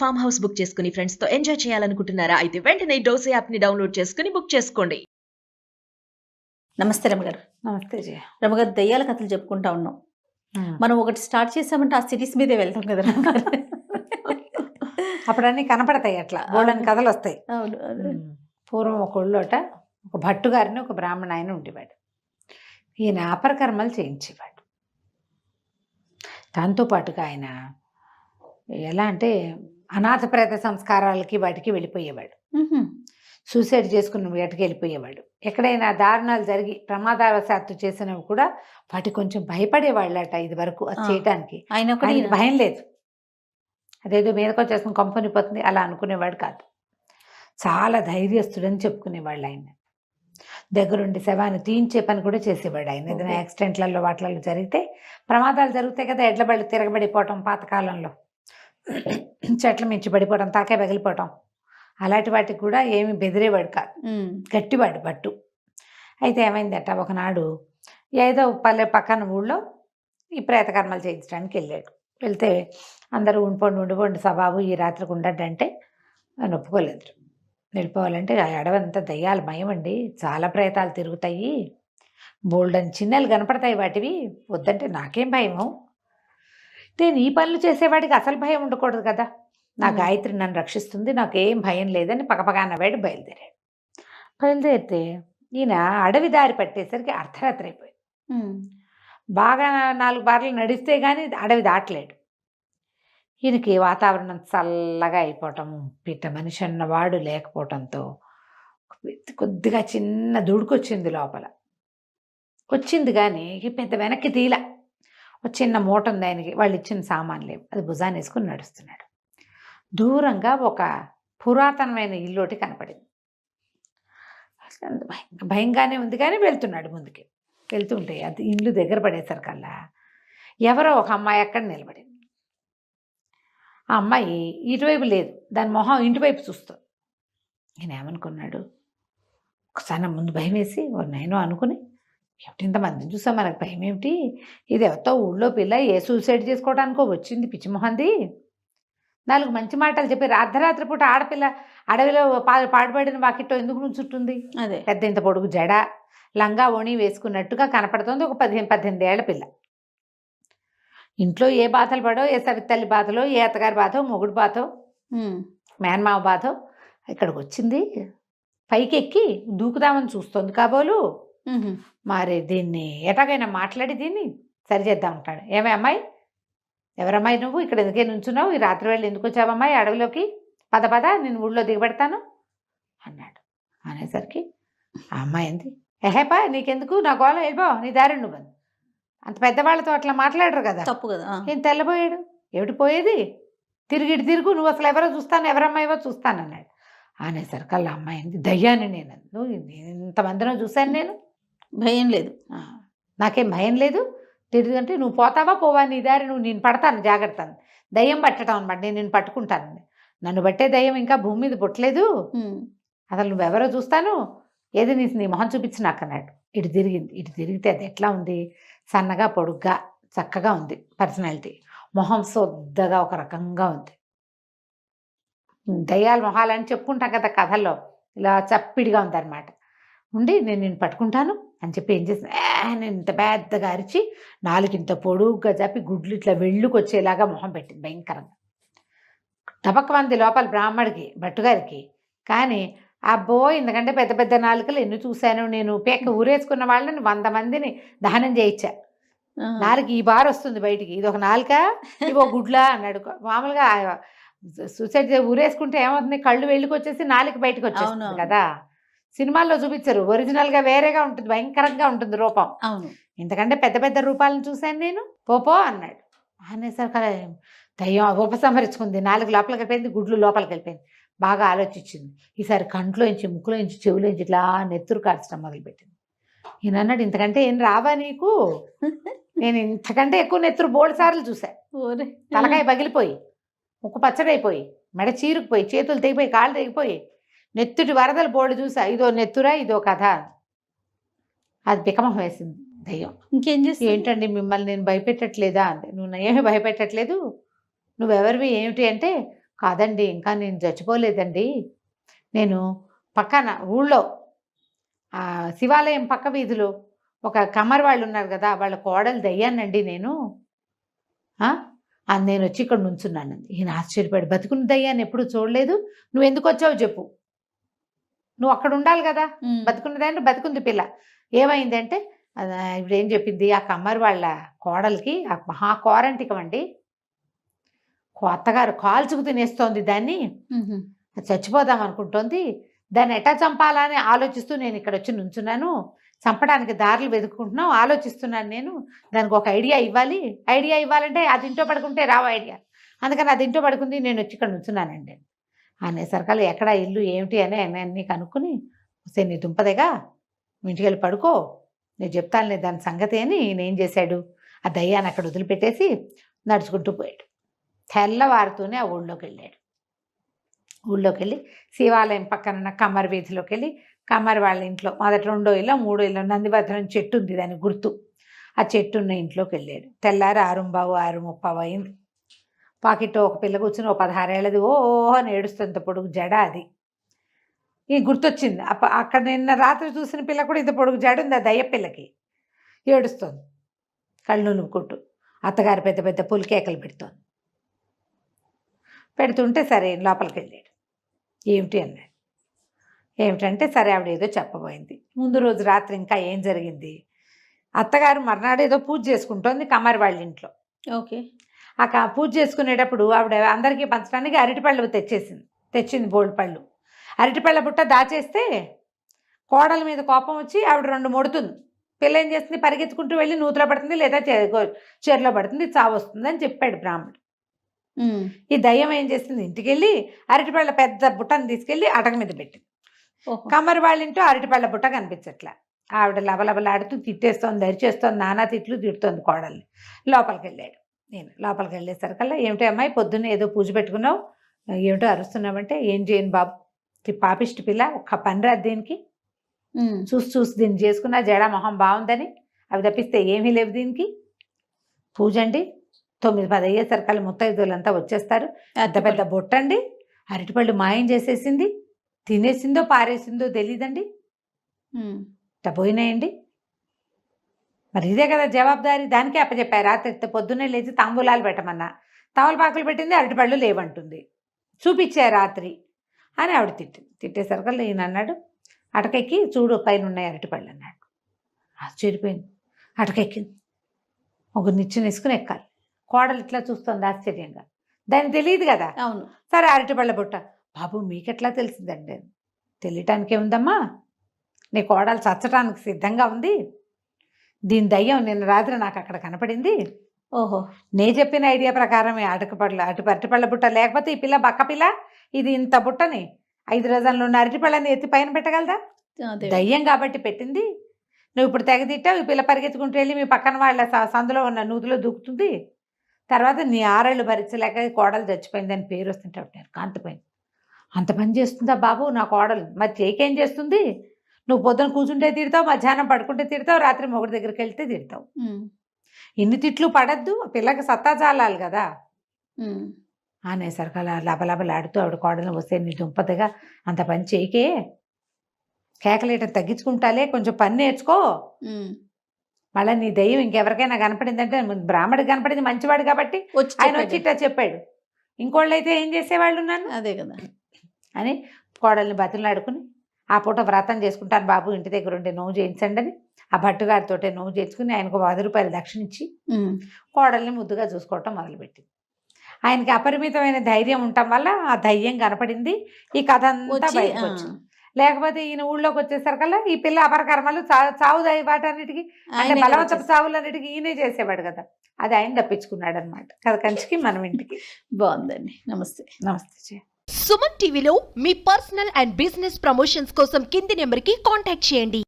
Farm house book చేసుకుని friends తో enjoy చేయాలనుకుంటున్నారా? అయితే వెంటనే డోసే యాప్ ని డౌన్లోడ్ చేసుకుని బుక్ చేసుకోండి. నమస్తే రమగారు. నమస్తే జయ. రమగారు, దయ్యాల కథలు చెప్పుకుంటా ఉన్నాం. మనం ఒకటి స్టార్ట్ చేసామంటే ఆ సిరీస్ మీదే వెళ్తాం కదా రమగారు. అప్పుడు అన్నీ కనపడతాయి, అట్లా బోల్డని కథలు వస్తాయి. అవును. పూర్వం ఒక ఊళ్ళోట ఒక భట్టు గారిని ఒక బ్రాహ్మణ ఆయన ఉండేవాడు. ఈయన అపరకర్మలు చేయించేవాడు. దాంతోపాటుగా ఆయన ఎలా అంటే అనాథ ప్రేత సంస్కారాలకి వాటికి వెళ్ళిపోయేవాడు. సూసైడ్ చేసుకున్న వాటికి వెళ్ళిపోయేవాడు. ఎక్కడైనా దారుణాలు జరిగి ప్రమాదవశాత్తు చేసినవి కూడా వాటి కొంచెం భయపడేవాళ్ళట ఇది వరకు అది చేయటానికి. ఆయనకి భయం లేదు. అదేదో మీదకి వచ్చేసుకుని కంపెనీపోతుంది అలా అనుకునేవాడు కాదు. చాలా ధైర్యస్తుడని చెప్పుకునేవాళ్ళు ఆయన. దగ్గరుండి శవాన్ని తీయించే పని కూడా చేసేవాడు ఆయన. ఏదైనా యాక్సిడెంట్లలో వాటిలలో జరిగితే ప్రమాదాలు జరుగుతాయి కదా, ఎడ్ల బళ్ళు తిరగబడిపోవటం, పాతకాలంలో చెట్ల మించి పడిపోవటం, తలకాయ పగిలిపోవటం, అలాంటి వాటికి కూడా ఏమి బెదిరేవాడు కాదు. గట్టివాడు భట్టు. అయితే ఏమైందట, ఒకనాడు ఏదో పల్లె పక్కన ఊళ్ళో ఈ ప్రేతకర్మలు చేయించడానికి వెళ్ళాడు. వెళ్తే అందరూ ఉండిపోండి సబాబు ఈ రాత్రికి ఉండడంటే ఆయన ఒప్పుకోలేదు. వెళ్ళిపోవాలంటే అడవంతా దయ్యాలు భయమండి, చాలా ప్రేతాలు తిరుగుతాయి, బోల్డని చిన్నలు కనపడతాయి వాటివి, వద్దంటే నాకేం భయము, నేను ఈ పనులు చేసేవాడికి అసలు భయం ఉండకూడదు కదా, నా గాయత్రి నన్ను రక్షిస్తుంది, నాకేం భయం లేదని పకపగా అన్నవాడు బయలుదేరాడు. బయలుదేరితే ఈయన అడవి దారి పట్టేసరికి అర్ధరాత్రి అయిపోయింది. బాగా 4 బార్లు నడిస్తే కానీ అడవి దాటలేడు. ఈయనకి వాతావరణం చల్లగా అయిపోవటము, పిట్ట మనిషి అన్నవాడు లేకపోవటంతో కొద్దిగా చిన్న దుడుకొచ్చింది లోపల. వచ్చింది కానీ పెద్ద వెనక్కి తీల. ఒక చిన్న మూట ఉంది ఆయనకి, వాళ్ళు ఇచ్చిన సామాన్లు లేవు, అది భుజాన్ని వేసుకుని నడుస్తున్నాడు. దూరంగా ఒక పురాతనమైన ఇల్లోటి కనపడింది. భయంగానే ఉంది కానీ వెళ్తున్నాడు ముందుకి. వెళ్తుంటే అది ఇల్లు దగ్గర పడేసరికల్లా ఎవరో ఒక అమ్మాయి అక్కడ నిలబడింది. ఆ అమ్మాయి ఇటువైపు లేదు, దాని మొహం ఇంటివైపు చూస్తుంది. నేను ఏమనుకున్నాడు, ఒకసారి ముందు భయం వేసి నేను అనుకుని, ఏమిటి ఇంతమందిని చూసా మనకు భయం ఏమిటి, ఇది ఎవరితో ఊళ్ళో పిల్ల ఏ సూసైడ్ చేసుకోవడానికో వచ్చింది పిచ్చిమొహంది, 4 మంచి మాటలు చెప్పి అర్ధరాత్రి పూట ఆడపిల్ల అడవిలో పాడుపడిన వాకిట్లో ఎందుకు నుంచుంటుంది, అదే పెద్ద ఇంత పొడుగు జడ లంగా ఓణి వేసుకున్నట్టుగా కనపడుతుంది, ఒక 18 ఏళ్ల పిల్ల. ఇంట్లో ఏ బాధలు పడో, ఏ సవితల్లి బాధలో, ఏ అత్తగారి బాధో, మొగుడు బాధో, మేనమావ బాధో, ఇక్కడికి వచ్చింది పైకి ఎక్కి దూకుదామని చూస్తుంది కాబోలు. మరి దీన్ని ఎటాగైనా మాట్లాడి దీన్ని సరిచేద్దాం అంటాడు. ఏమే అమ్మాయి, ఎవరమ్మాయి నువ్వు, ఇక్కడ ఎందుకే నుంచున్నావు, ఈ రాత్రి వేళ ఎందుకు వచ్చావమ్మాయి అడవిలోకి, పద నేను ఊళ్ళో దిగబెడతాను అన్నాడు. అనేసరికి ఆ అమ్మాయి అంది, ఎహేపా నీకెందుకు, నా గోళ వెళ్ళిపో, నీ దారి నువ్వు. అంత పెద్దవాళ్ళతో అట్లా మాట్లాడరు కదా, తప్పు కదా. ఏం తెల్లబోయాడు, ఏమిటి పోయేది, తిరుగు నువ్వు అసలు ఎవరో చూస్తాను, ఎవరమ్మాయివో చూస్తాను అన్నాడు. అనేసరికి అలా అమ్మాయి అంది, దయ్యాన్ని నేను, నువ్వు ఇంతమందిలో చూశాను, నేను భయం లేదు, నాకేం భయం లేదు, తిరిగి నువ్వు పోతావా పోవా, నీ దారి నువ్వు, నేను పడతాను జాగ్రత్త, దయ్యం పట్టడం అనమాట, నేను పట్టుకుంటాను, నన్ను బట్టే దయ్యం ఇంకా భూమి మీద పుట్టలేదు, అసలు నువ్వెవరో చూస్తాను, ఏది నీ మొహం చూపించి నాకు అన్నాడు. ఇటు తిరిగింది, ఇటు తిరిగితే అది ఎట్లా ఉంది, సన్నగా పొడుగ్గా చక్కగా ఉంది పర్సనాలిటీ, మొహం సొద్దగా ఒక రకంగా ఉంది. దయ్యాల మొహాలని చెప్పుకుంటాం కదా కథల్లో, ఇలా చప్పిడిగా ఉందన్నమాట. ఉండి నేను పట్టుకుంటాను అని చెప్పి ఏం చేసిన, నేను ఇంత పెద్దగా అరిచి 4 ఇంత పొడుగ్గా చెప్పి గుడ్లు ఇట్లా వెళ్ళుకొచ్చేలాగా మొహం పెట్టింది భయంకరంగా. టపక్కమంది లోపల బ్రాహ్మడికి భట్టుగారికి. కానీ అబ్బో ఇంతకంటే పెద్ద పెద్ద నాలుకలు ఎన్ని చూశాను నేను, పేక ఊరేసుకున్న వాళ్ళని 100 మందిని దహనం చేయించా, నాలుగు ఈ బార్ వస్తుంది బయటికి, ఇది ఒక నాలుక ఇవో గుడ్లా అన్నాడు. మామూలుగా సూసైడ్ ఊరేసుకుంటే ఏమవుతుంది, కళ్ళు వెళ్ళుకొచ్చేసి నాలుక బయటకు వచ్చేస్తుంది కదా, సినిమాల్లో చూపించరు, ఒరిజినల్గా వేరేగా ఉంటుంది, భయంకరంగా ఉంటుంది రూపం. అవును, ఇంతకంటే పెద్ద పెద్ద రూపాలను చూశాను నేను, పోపో అన్నాడు. అనేసరికి దయ్యం ఉపసంహరించుకుంది, 4 లోపలికి వెళ్ళిపోయింది, గుడ్లు లోపలికి వెళ్ళిపోయింది. బాగా ఆలోచించింది. ఈసారి కంట్లోంచి ముక్కులోంచి చెవులోంచి ఇట్లా నెత్తురు కార్చడం మొదలుపెట్టింది. ఈయన అన్నాడు, ఇంతకంటే ఏం రావా నీకు, నేను ఇంతకంటే ఎక్కువ నెత్తురు బోల్డ్ సార్లు చూసా, తలకాయ పగిలిపోయి, ముక్కు పచ్చడైపోయి, మెడ చీరుకుపోయి, చేతులు తెగిపోయి, కాళ్ళు తెగిపోయి, నెత్తుటి వరదలు బోల్డ్ చూసా, ఇదో నెత్తురా ఇదో కథ. అది బికమహం వేసింది దయ్యం. ఇంకేం చేసి, ఏంటండి మిమ్మల్ని నేను భయపెట్టట్లేదా అంటే, నువ్వు ఏమీ భయపెట్టట్లేదు, నువ్వెవరివి ఏమిటి అంటే, కాదండి, ఇంకా నేను చచ్చిపోలేదండి. నేను పక్కన ఊళ్ళో శివాలయం పక్క వీధిలో ఒక కమ్మరి వాళ్ళు ఉన్నారు కదా, వాళ్ళ కోడలు దయ్యానండి నేను. నేను వచ్చి ఇక్కడ నుంచున్నాను. ఈయన ఆశ్చర్యపడి, బతుకున్న దయ్యాన్ని ఎప్పుడు చూడలేదు, నువ్వు ఎందుకు వచ్చావు చెప్పు, నువ్వు అక్కడ ఉండాలి కదా, బతుకున్నదాన్ని బతుకుంది పిల్ల. ఏమైందంటే ఇప్పుడు ఏం చెప్పింది, ఆ కమ్మరి వాళ్ళ కోడలికి మహా కోరంటికం అండి, అత్తగారు కాల్చుకు తినేస్తోంది దాన్ని, చచ్చిపోదాం అనుకుంటోంది. దాన్ని ఎట్టా చంపాలా అని ఆలోచిస్తూ నేను ఇక్కడ వచ్చి నుంచున్నాను. చంపడానికి దారులు వెతుక్కుంటున్నాం, ఆలోచిస్తున్నాను నేను. దానికి ఒక ఐడియా ఇవ్వాలంటే అది ఇంట్లో పడుకుంటే రావు ఐడియా, అందుకని అది ఇంట్లో పడుకుంది, నేను వచ్చి ఇక్కడ నుంచున్నానండి అనేసరికల్లా ఎక్కడ ఇల్లు ఏమిటి అని అన్నీ కనుక్కుని, వస్తే నీ దుంపదేగా మీ ఇంటికి వెళ్ళి పడుకో, నేను చెప్తానులే దాని సంగతి అని ఈయన ఏం చేశాడు, ఆ దయ్యాన్ని అక్కడ వదిలిపెట్టేసి నడుచుకుంటూ పోయాడు. తెల్లవారుతూనే ఆ ఊళ్ళోకి వెళ్ళి శివాలయం పక్కన కమ్మరి వీధిలోకి వెళ్ళి, కమ్మరి వాళ్ళ ఇంట్లో మొదటి 2 ఇల్లు 3 ఇల్లు నందిభద్రం చెట్టు ఉంది దానికి గుర్తు, ఆ చెట్టు ఉన్న ఇంట్లోకి వెళ్ళాడు. తెల్లారి 6:30 అయింది. పాకెట్లో ఒక పిల్ల కూర్చుని 16 ఏళ్ళది ఓహో అని ఏడుస్తుంది, పొడుగు జడ అది. ఈ గుర్తొచ్చింది, అక్కడ నిన్న రాత్రి చూసిన పిల్ల కూడా ఇంత పొడుగు జడ ఉంది, ఆ దయ్య పిల్లకి. ఏడుస్తుంది, కళ్ళు నులుపుకుంటూ. అత్తగారు పెద్ద పెద్ద పులికేకలు పెడుతుంటే సరే లోపలికి వెళ్ళాడు. ఏమిటి అన్నాడు. ఏమిటంటే సరే ఆవిడ ఏదో చెప్పబోయింది. ముందు రోజు రాత్రి ఇంకా ఏం జరిగింది, అత్తగారు మర్నాడు ఏదో పూజ చేసుకుంటోంది కమ్మరి వాళ్ళ ఇంట్లో. ఓకే. ఆ పూజ చేసుకునేటప్పుడు ఆవిడ అందరికీ పంచడానికి అరటిపళ్ళు తెచ్చింది బోల్డ్ పళ్ళు. అరటిపళ్ళ బుట్ట దాచేస్తే కోడల మీద కోపం వచ్చి ఆవిడ 2 మొడుతుంది. పిల్ల ఏం చేస్తుంది, పరిగెత్తుకుంటూ వెళ్ళి నూతిలో పడుతుంది, లేదా చీరలో పడుతుంది, చావు వస్తుంది అని చెప్పాడు బ్రాహ్మణుడు. ఈ దయ్యం ఏం చేస్తుంది, ఇంటికి వెళ్ళి అరటిపళ్ళ పెద్ద బుట్టను తీసుకెళ్ళి అటక మీద పెట్టింది. కమ్మరి వాళ్ళ ఇంట్లో అరటిపళ్ళ బుట్ట కనిపించట్లా. ఆవిడ లబలబలాడుతూ తిట్టేస్తోంది, దరిచేస్తోంది, నానా తిట్లు తిడుతోంది కోడల్ని. లోపలికి వెళ్ళేసరికల్లా ఏమిటో అమ్మాయి పొద్దున్న ఏదో పూజ పెట్టుకున్నావు, ఏమిటో అరుస్తున్నావంటే, ఏం చేయను బాబు, పాపిష్టి పిల్ల, ఒక్క పని రాదు దీనికి, చూసి దీన్ని చేసుకున్నా జడ మొహం బాగుందని, అవి తప్పిస్తే ఏమీ లేవు దీనికి. పూజ అండి 9-10 అయ్యేసరికల్లా ముత్తైదులంతా వచ్చేస్తారు. పెద్ద బొట్టండి, అరటిపళ్ళు మాయం చేసేసింది, తినేసిందో పారేసిందో తెలీదండి, పోయినాయండి. మరి ఇదే కదా జవాబుదారీ, దానికే అప్పచెప్పారు. రాత్రి పొద్దున్నే లేచి తాంబూలాలు పెట్టమన్నా, తమలపాకులు పెట్టింది, అరటిపళ్ళు లేవంటుంది, చూపించారు రాత్రి అని ఆవిడ తిట్టేసరికల్లా ఈయన అన్నాడు, అటకెక్కి చూడు పైన ఉన్నాయి అరటిపళ్ళు అన్నాడు. ఆశ్చర్యపోయింది. అటకెక్కింది, ఒక నిచ్చెన వేసుకుని ఎక్కాలి. కోడలు ఇట్లా చూస్తుంది ఆశ్చర్యంగా, దానికి తెలియదు కదా. అవును. సరే అరటిపళ్ళ బుట్ట, బాబు మీకెట్లా తెలిసిందండి, తెలియటానికే ఉందమ్మా, నీ కోడలు చచ్చటానికి సిద్ధంగా ఉంది, దీని దయ్యం నిన్న రాత్రి నాకు అక్కడ కనపడింది. ఓహో, నే చెప్పిన ఐడియా ప్రకారమే అరటిపళ్ళ బుట్ట, లేకపోతే ఈ పిల్ల బక్క పిల్ల ఇది ఇంత బుట్టని 5 డజన్లు ఉన్న అరటిపళ్ళని ఎత్తి పైన పెట్టగలదా, దయ్యం కాబట్టి పెట్టింది. నువ్వు ఇప్పుడు తెగదిట్టావు, ఈ పిల్ల పరిగెత్తుకుంటూ వెళ్ళి మీ పక్కన వాళ్ళ సందులో ఉన్న నూతిలో దూకుతుంది, తర్వాత నీ 6 ఏళ్ళు భరించలేక కోడలు చచ్చిపోయిందని పేరు వస్తుంటే నేను కాంతిపోయింది. అంత పని చేస్తుందా బాబు నా కోడలు, మరి చేకేం చేస్తుంది, నువ్వు పొద్దున కూర్చుంటే తిడతావు, మధ్యాహ్నం పడుకుంటే తిడతావు, రాత్రి మొగుడి దగ్గరికి వెళ్తే తిడతావు, ఇన్ని తిట్లు పడద్దు, పిల్లకి సత్తా చాలాలి కదా అనేసరికి అలా లబలబలాడుతూ ఆవిడ కోడలను వస్తే, నీ దుంపదగా అంత పని చేయకే, కేకలేయటం తగ్గించుకుంటాలే, కొంచెం పని నేర్చుకో, మళ్ళీ నీ దయ్యం ఇంకెవరికైనా కనపడిందంటే, బ్రాహ్మడికి కనపడింది మంచివాడు కాబట్టి ఆయన వచ్చి ఇట్లా చెప్పాడు, ఇంకోళ్ళు అయితే ఏం చేసేవాళ్ళు ఉన్నాను అదే కదా అని కోడల్ని బతులాడుకుని, ఆ పూట వ్రతం చేసుకుంటాను బాబు, ఇంటి దగ్గర ఉంటే నోవు చేయించండి అని ఆ భట్టుగారితో నోవు చేయించుకుని ఆయనకు 10 రూపాయలు దక్షిణ ఇచ్చి కోడల్ని ముద్దుగా చూసుకోవటం మొదలుపెట్టింది. ఆయనకి అపరిమితమైన ధైర్యం ఉండటం వల్ల ఆ ధైర్యం కనపడింది, ఈ కథ అంతా బయటకు వచ్చింది. లేకపోతే ఈయన ఊళ్ళోకి వచ్చేసరికల్లా ఈ పిల్ల అపరకర్మలు చావు వాటన్నిటికీ అంటే బలవంతపు చావులన్నిటికీ ఈయనే చేసేవాడు కదా, అది ఆయన తప్పించుకున్నాడు అనమాట. కథ కంచికి మనం ఇంటికి. బాగుందండి. నమస్తే. నమస్తే. సుమన్ టీవీలో మీ పర్సనల్ అండ్ బిజినెస్ ప్రమోషన్స్ కోసం కింది నెంబర్కి కాంటాక్ట్ చేయండి.